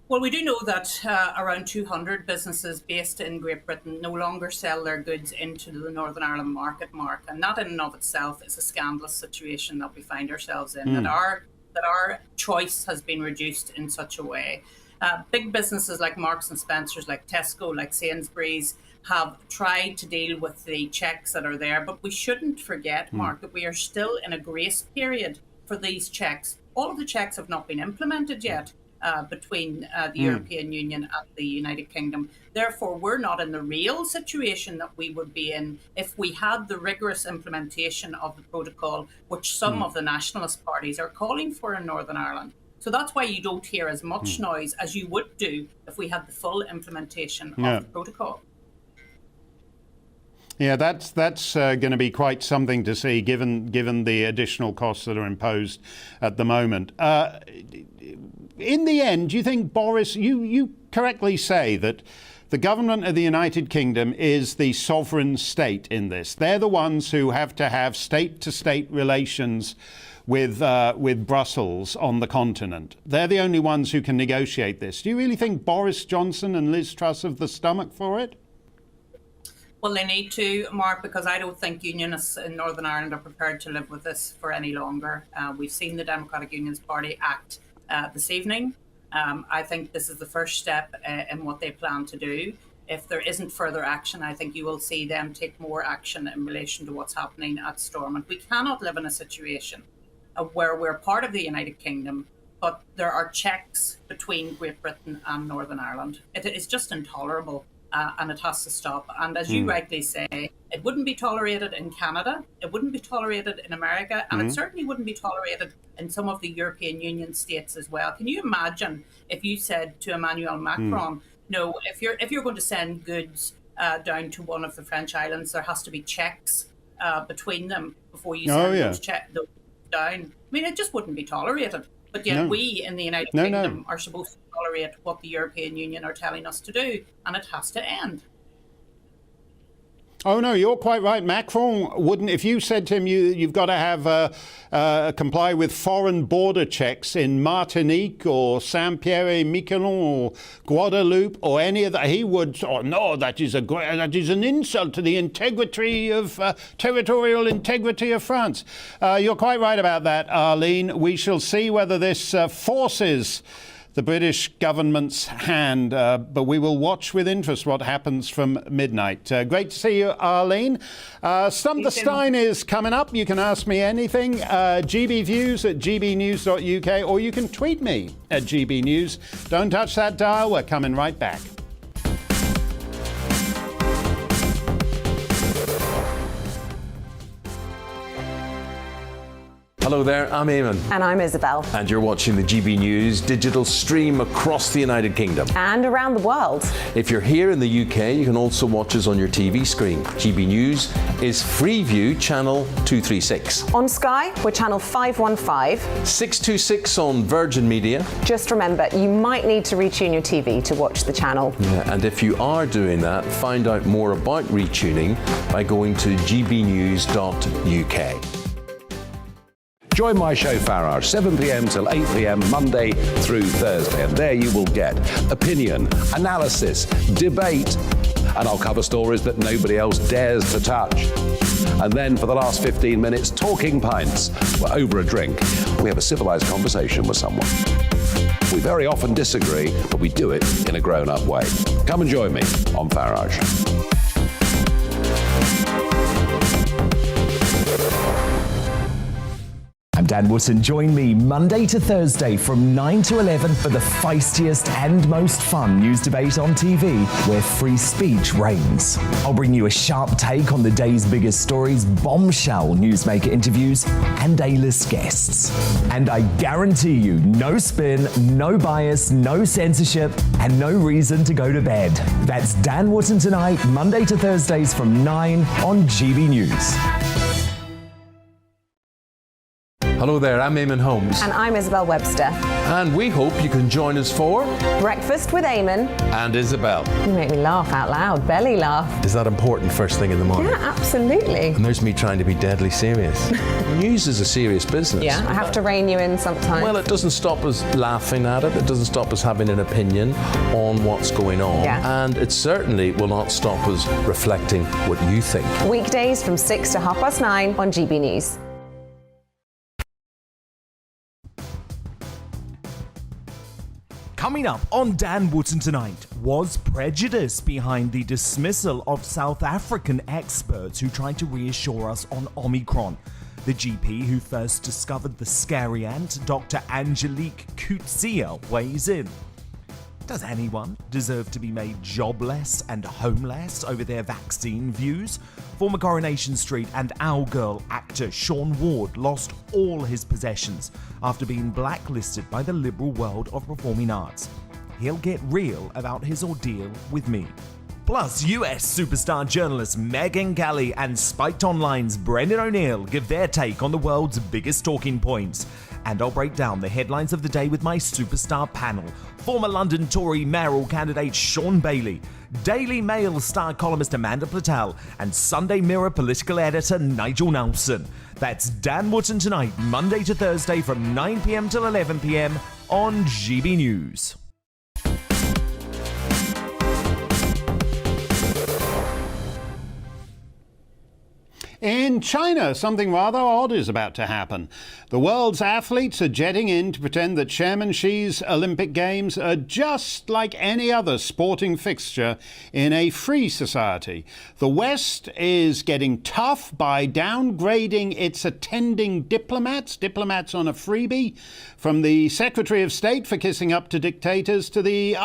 Well, we do know that around 200 businesses based in Great Britain no longer sell their goods into the Northern Ireland market, Mark, and that in and of itself is a scandalous situation that we find ourselves in, that our choice has been reduced in such a way. Big businesses like Marks and Spencer's, like Tesco, like Sainsbury's, have tried to deal with the checks that are there. But we shouldn't forget, Mark, that we are still in a grace period for these checks. All of the checks have not been implemented yet between the European Union and the United Kingdom. Therefore, we're not in the real situation that we would be in if we had the rigorous implementation of the protocol, which some of the nationalist parties are calling for in Northern Ireland. So that's why you don't hear as much noise as you would do if we had the full implementation of the protocol. Yeah, that's going to be quite something to see, given the additional costs that are imposed at the moment. In the end, do you think, Boris, you correctly say that the government of the United Kingdom is the sovereign state in this? They're the ones who have to have state-to-state relations with Brussels on the continent. They're the only ones who can negotiate this. Do you really think Boris Johnson and Liz Truss have the stomach for it? Well, they need to, Mark, because I don't think unionists in Northern Ireland are prepared to live with this for any longer. We've seen the Democratic Unionist Party act this evening. I think this is the first step in what they plan to do. If there isn't further action, I think you will see them take more action in relation to what's happening at Stormont. We cannot live in a situation where we're part of the United Kingdom, but there are checks between Great Britain and Northern Ireland. It is just intolerable, and it has to stop. And as you rightly say, it wouldn't be tolerated in Canada, it wouldn't be tolerated in America, and it certainly wouldn't be tolerated in some of the European Union states as well. Can you imagine if you said to Emmanuel Macron, no, if you're going to send goods down to one of the French islands, there has to be checks between them before you send those checks down. I mean, it just wouldn't be tolerated. But yet we in the United Kingdom are supposed to tolerate what the European Union are telling us to do, and it has to end. Oh, no, you're quite right. Macron wouldn't, if you said to him you've got to have comply with foreign border checks in Martinique or Saint-Pierre-et-Miquelon or Guadeloupe or any of that, he would, oh, no, that is an insult to the integrity of, territorial integrity of France. You're quite right about that, Arlene. We shall see whether this forces the British government's hand, but we will watch with interest what happens from midnight. Great to see you, Arlene. Stump the Steyn is coming up. You can ask me anything. GBViews at gbnews.uk, or you can tweet me at gbnews. Don't touch that dial. We're coming right back. Hello there, I'm Eamon. And I'm Isabel. And you're watching the GB News digital stream across the United Kingdom. And around the world. If you're here in the UK, you can also watch us on your TV screen. GB News is Freeview channel 236. On Sky, we're channel 515. 626 on Virgin Media. Just remember, you might need to retune your TV to watch the channel. Yeah, and if you are doing that, find out more about retuning by going to gbnews.uk. Join my show Farage, 7 p.m. till 8 p.m. Monday through Thursday. And there you will get opinion, analysis, debate, and I'll cover stories that nobody else dares to touch. And then for the last 15 minutes, talking pints. We're over a drink. We have a civilized conversation with someone. We very often disagree, but we do it in a grown-up way. Come and join me on Farage. I'm Dan Wootton. Join me Monday to Thursday from 9 to 11 for the feistiest and most fun news debate on TV, where free speech reigns. I'll bring you a sharp take on the day's biggest stories, bombshell newsmaker interviews, and A-list guests. And I guarantee you, no spin, no bias, no censorship, and no reason to go to bed. That's Dan Wootton Tonight, Monday to Thursdays from 9 on GB News. Hello there, I'm Eamon Holmes. And I'm Isabel Webster. And we hope you can join us for Breakfast with Eamon. And Isabel. You make me laugh out loud, belly laugh. Is that important first thing in the morning? Yeah, absolutely. And there's me trying to be deadly serious. News is a serious business. Yeah, I have to rein you in sometimes. Well, it doesn't stop us laughing at it. It doesn't stop us having an opinion on what's going on. Yeah. And it certainly will not stop us reflecting what you think. Weekdays from 6 to 9:30 on GB News. Coming up on Dan Wootton Tonight, was prejudice behind the dismissal of South African experts who tried to reassure us on Omicron. The GP who first discovered the scary ant, Dr. Angelique Coetzee, weighs in. Does anyone deserve to be made jobless and homeless over their vaccine views? Former Coronation Street and Our Girl actor Sean Ward lost all his possessions after being blacklisted by the liberal world of performing arts. He'll get real about his ordeal with me. Plus, US superstar journalists Megyn Kelly and Spiked Online's Brendan O'Neill give their take on the world's biggest talking points. And I'll break down the headlines of the day with my superstar panel. Former London Tory mayoral candidate Sean Bailey, Daily Mail star columnist Amanda Platel, and Sunday Mirror political editor Nigel Nelson. That's Dan Wootton Tonight, Monday to Thursday from 9 p.m. till 11 p.m. on GB News. In China, something rather odd is about to happen. The world's athletes are jetting in to pretend that Chairman Xi's Olympic Games are just like any other sporting fixture in a free society. The West is getting tough by downgrading its attending diplomats on a freebie, from the Secretary of State for kissing up to dictators to the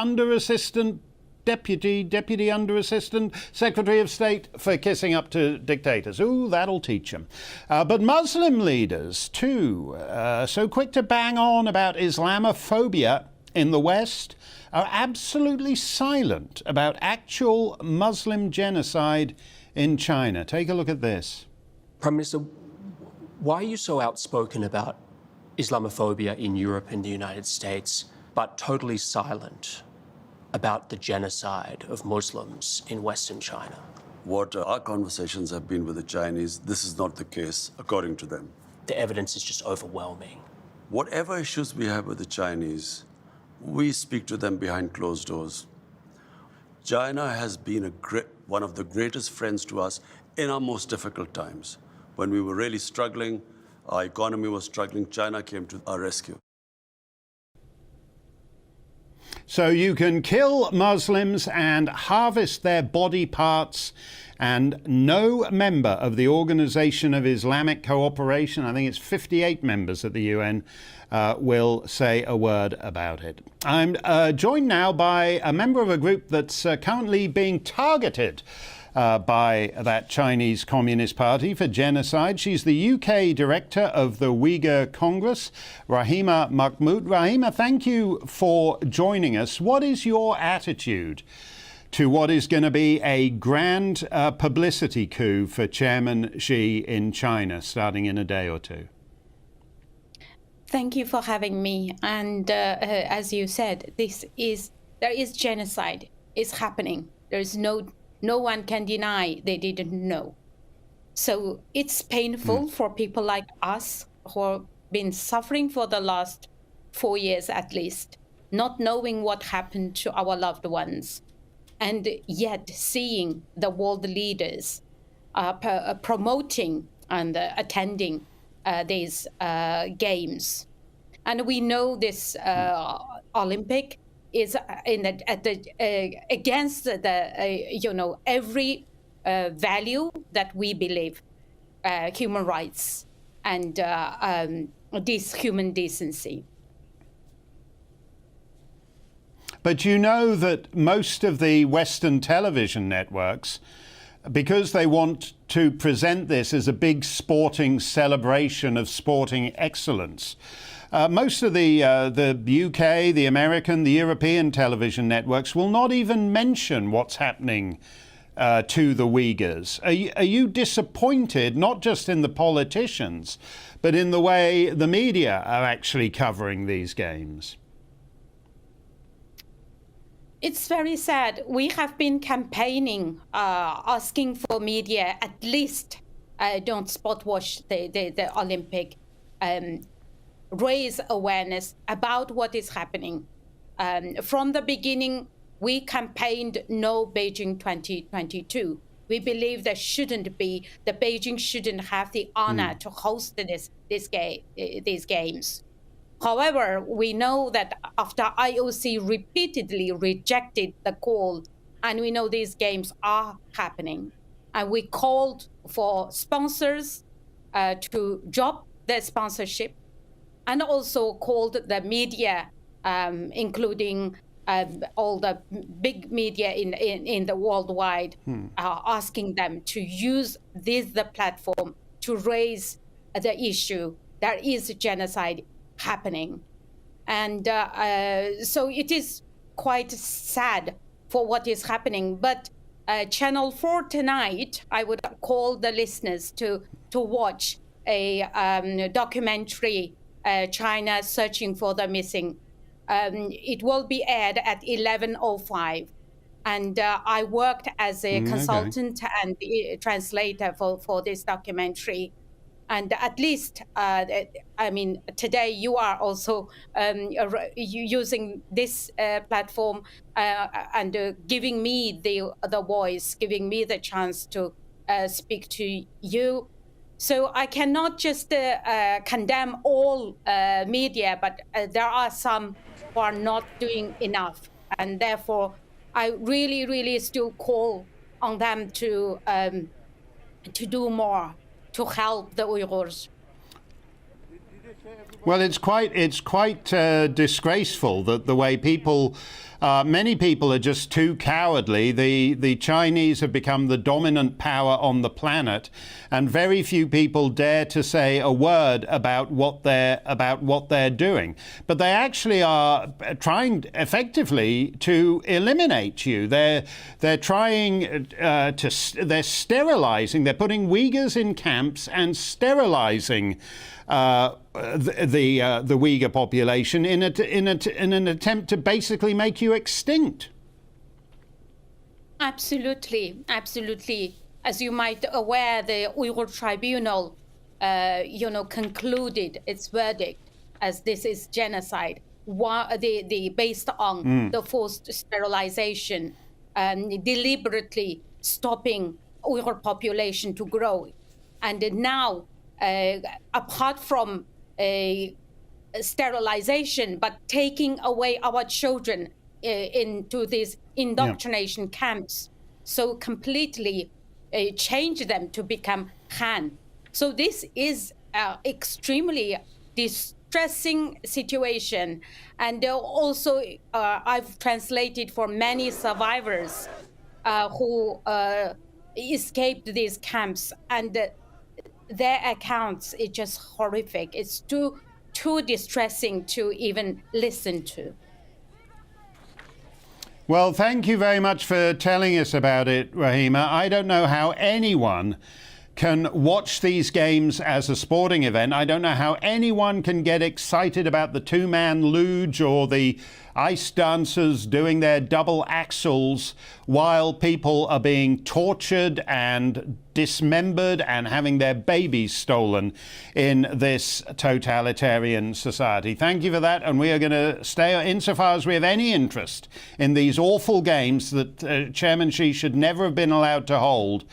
Deputy Under Assistant Secretary of State for kissing up to dictators. Ooh, that'll teach them. But Muslim leaders, too, so quick to bang on about Islamophobia in the West, are absolutely silent about actual Muslim genocide in China. Take a look at this. Prime Minister, why are you so outspoken about Islamophobia in Europe and the United States, but totally silent about the genocide of Muslims in Western China? what our conversations have been with the Chinese, this is not the case, according to them. The evidence is just overwhelming. Whatever issues we have with the Chinese, we speak to them behind closed doors. China has been one of the greatest friends to us in our most difficult times. When we were really struggling, our economy was struggling, China came to our rescue. So you can kill Muslims and harvest their body parts, and no member of the Organization of Islamic Cooperation, I think it's 58 members at the UN, will say a word about it. I'm joined now by a member of a group that's currently being targeted by that Chinese Communist Party for genocide. She's the UK director of the Uyghur Congress, Rahima Mahmood. Rahima, thank you for joining us. What is your attitude to what is going to be a grand publicity coup for Chairman Xi in China starting in a day or two? Thank you for having me. And as you said, there is genocide. It's happening. There's no one can deny they didn't know. So it's painful for people like us who have been suffering for the last 4 years at least, not knowing what happened to our loved ones, and yet seeing the world leaders promoting and attending these games. And we know this Olympic is against the every value that we believe, human rights and this human decency. But you know that most of the Western television networks, because they want to present this as a big sporting celebration of sporting excellence, most of the UK, the American, the European television networks will not even mention what's happening to the Uyghurs. Are you disappointed, not just in the politicians, but in the way the media are actually covering these games? It's very sad. We have been campaigning, asking for media at least don't spot watch the Olympic, raise awareness about what is happening. From the beginning, we campaigned no Beijing 2022. We believe there shouldn't be, the Beijing shouldn't have the honor to host these games. However, we know that after IOC repeatedly rejected the call, and we know these games are happening, and we called for sponsors to drop their sponsorship, and also called the media, including all the big media in the worldwide, asking them to use the platform to raise the issue. There is genocide happening. And so it is quite sad for what is happening. But Channel 4 tonight, I would call the listeners to watch a documentary, China Searching for the Missing. It will be aired at 11:05. And I worked as a consultant and translator for this documentary. And at least, today you are also using this platform and giving me the voice, giving me the chance to speak to you. So I cannot just condemn all media, but there are some who are not doing enough. And therefore, I really, really still call on them to do more, to help the Uyghurs. Well, it's quite disgraceful that the way many people are just too cowardly. The Chinese have become the dominant power on the planet, and very few people dare to say a word about what they're doing. But they actually are trying effectively to eliminate you. They're trying they're sterilizing. They're putting Uyghurs in camps and sterilizing the Uyghur population in an attempt to basically make you extinct. Absolutely, absolutely. As you might aware, the Uyghur Tribunal, concluded its verdict as this is genocide. Based on the forced sterilization, deliberately stopping Uyghur population to grow, and now, apart from sterilization, but taking away our children into these indoctrination camps, so completely change them to become Khan. So this is extremely distressing situation, and also I've translated for many survivors who escaped these camps, and their accounts is just horrific. It's too distressing to even listen to. Well, thank you very much for telling us about it, Rahima. I don't know how anyone can watch these games as a sporting event. I don't know how anyone can get excited about the two-man luge or the ice dancers doing their double axels while people are being tortured and dismembered and having their babies stolen in this totalitarian society. Thank you for that, and we are going to stay, insofar as we have any interest in these awful games that Chairman Xi should never have been allowed to hold,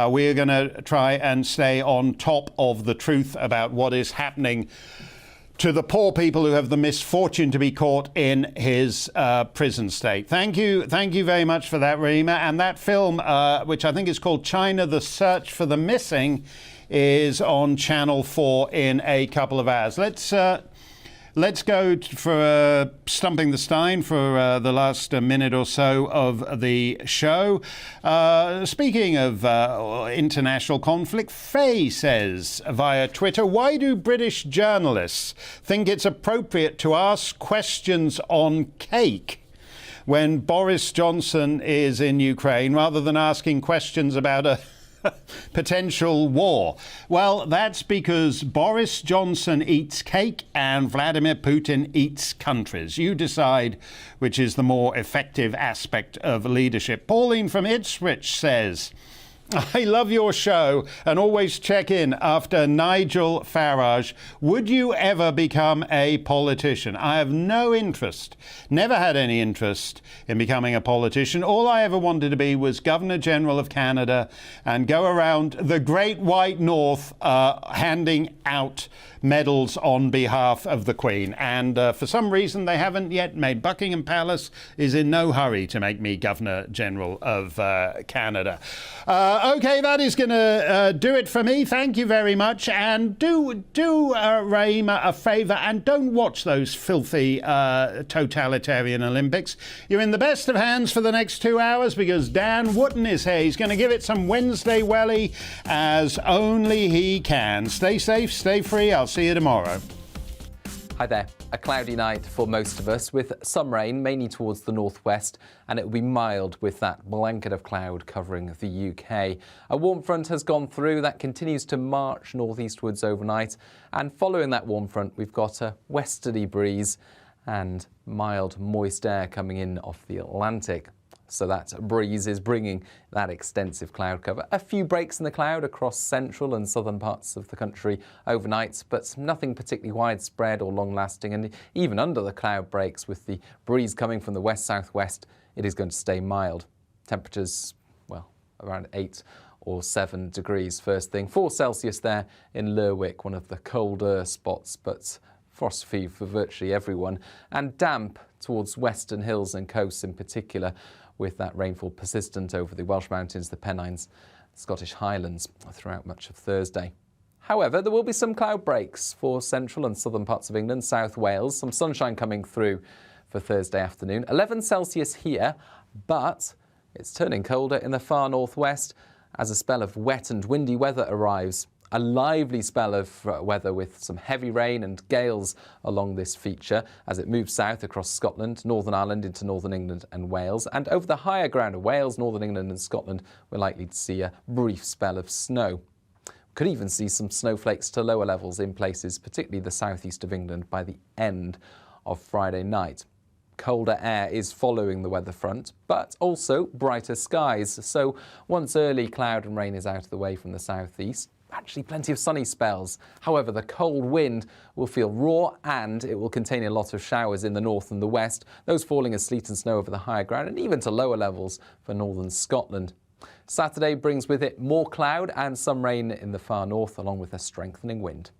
we are going to try and stay on top of the truth about what is happening to the poor people who have the misfortune to be caught in his prison state. Thank you very much for that, Rahima. And that film, which I think is called China, The Search for the Missing, is on Channel 4 in a couple of hours. Let's go for Stumping the Steyn for the last minute or so of the show. Speaking of international conflict, Faye says via Twitter, why do British journalists think it's appropriate to ask questions on cake when Boris Johnson is in Ukraine rather than asking questions about a potential war? Well, that's because Boris Johnson eats cake and Vladimir Putin eats countries. You decide which is the more effective aspect of leadership. Pauline from Ipswich says, I love your show and always check in after Nigel Farage. Would you ever become a politician? I have no interest, never had any interest in becoming a politician. All I ever wanted to be was Governor General of Canada and go around the Great White North handing out medals on behalf of the Queen. And for some reason they haven't yet made. Buckingham Palace is in no hurry to make me Governor General of Canada. OK, that is going to do it for me. Thank you very much. And do Rahima a favour and don't watch those filthy totalitarian Olympics. You're in the best of hands for the next 2 hours because Dan Wootton is here. He's going to give it some Wednesday welly as only he can. Stay safe, stay free. I'll see you tomorrow. Hi there. A cloudy night for most of us with some rain, mainly towards the northwest, and it will be mild with that blanket of cloud covering the UK. A warm front has gone through that continues to march northeastwards overnight, and following that warm front we've got a westerly breeze and mild moist air coming in off the Atlantic. So that breeze is bringing that extensive cloud cover. A few breaks in the cloud across central and southern parts of the country overnight, but nothing particularly widespread or long-lasting. And even under the cloud breaks, with the breeze coming from the west-southwest, it is going to stay mild. Temperatures, well, around 8 or 7 degrees first thing. 4 Celsius there in Lerwick, one of the colder spots, but frost-free for virtually everyone. And damp towards western hills and coasts in particular, with that rainfall persistent over the Welsh Mountains, the Pennines, the Scottish Highlands throughout much of Thursday. However, there will be some cloud breaks for central and southern parts of England, South Wales, some sunshine coming through for Thursday afternoon. 11 Celsius here, but it's turning colder in the far northwest as a spell of wet and windy weather arrives. A lively spell of weather with some heavy rain and gales along this feature as it moves south across Scotland, Northern Ireland into Northern England and Wales. And over the higher ground of Wales, Northern England and Scotland, we're likely to see a brief spell of snow. Could even see some snowflakes to lower levels in places, particularly the southeast of England, by the end of Friday night. Colder air is following the weather front, but also brighter skies. So once early cloud and rain is out of the way from the southeast, actually plenty of sunny spells. However, the cold wind will feel raw and it will contain a lot of showers in the north and the west, those falling as sleet and snow over the higher ground and even to lower levels for northern Scotland. Saturday brings with it more cloud and some rain in the far north, along with a strengthening wind.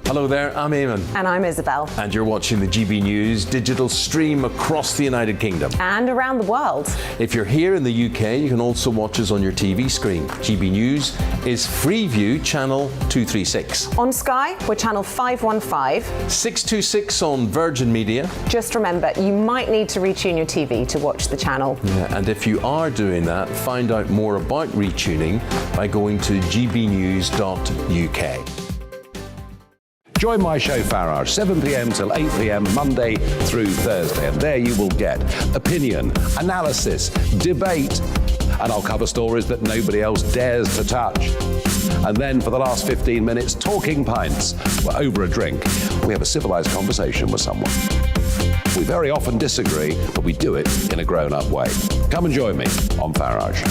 Hello there, I'm Eamon. And I'm Isabel. And you're watching the GB News digital stream across the United Kingdom. And around the world. If you're here in the UK, you can also watch us on your TV screen. GB News is Freeview channel 236. On Sky, we're channel 515. 626 on Virgin Media. Just remember, you might need to retune your TV to watch the channel. Yeah, and if you are doing that, find out more about retuning by going to gbnews.uk. Join my show Farage, 7 p.m. till 8 p.m. Monday through Thursday. And there you will get opinion, analysis, debate, and I'll cover stories that nobody else dares to touch. And then for the last 15 minutes, talking pints. We're over a drink. We have a civilized conversation with someone. We very often disagree, but we do it in a grown-up way. Come and join me on Farage.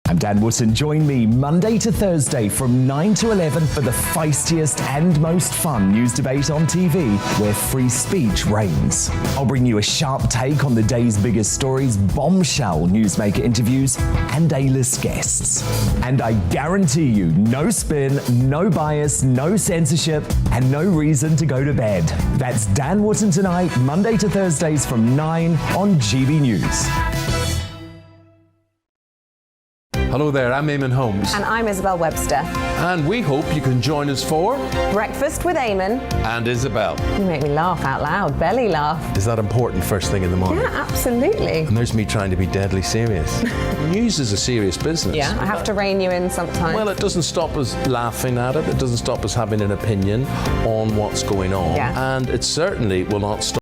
I'm Dan Wootton. Join me Monday to Thursday from 9 to 11 for the feistiest and most fun news debate on TV, where free speech reigns. I'll bring you a sharp take on the day's biggest stories, bombshell newsmaker interviews, and A-list guests. And I guarantee you, no spin, no bias, no censorship, and no reason to go to bed. That's Dan Wootton tonight, Monday to Thursdays from 9 on GB News. Hello there, I'm Eamon Holmes. And I'm Isabel Webster. And we hope you can join us for Breakfast with Eamon and Isabel. You make me laugh out loud, belly laugh. Is that important first thing in the morning? Yeah, absolutely. And there's me trying to be deadly serious. News is a serious business. Yeah, I have to rein you in sometimes. Well, it doesn't stop us laughing at it. It doesn't stop us having an opinion on what's going on. Yeah. And it certainly will not stop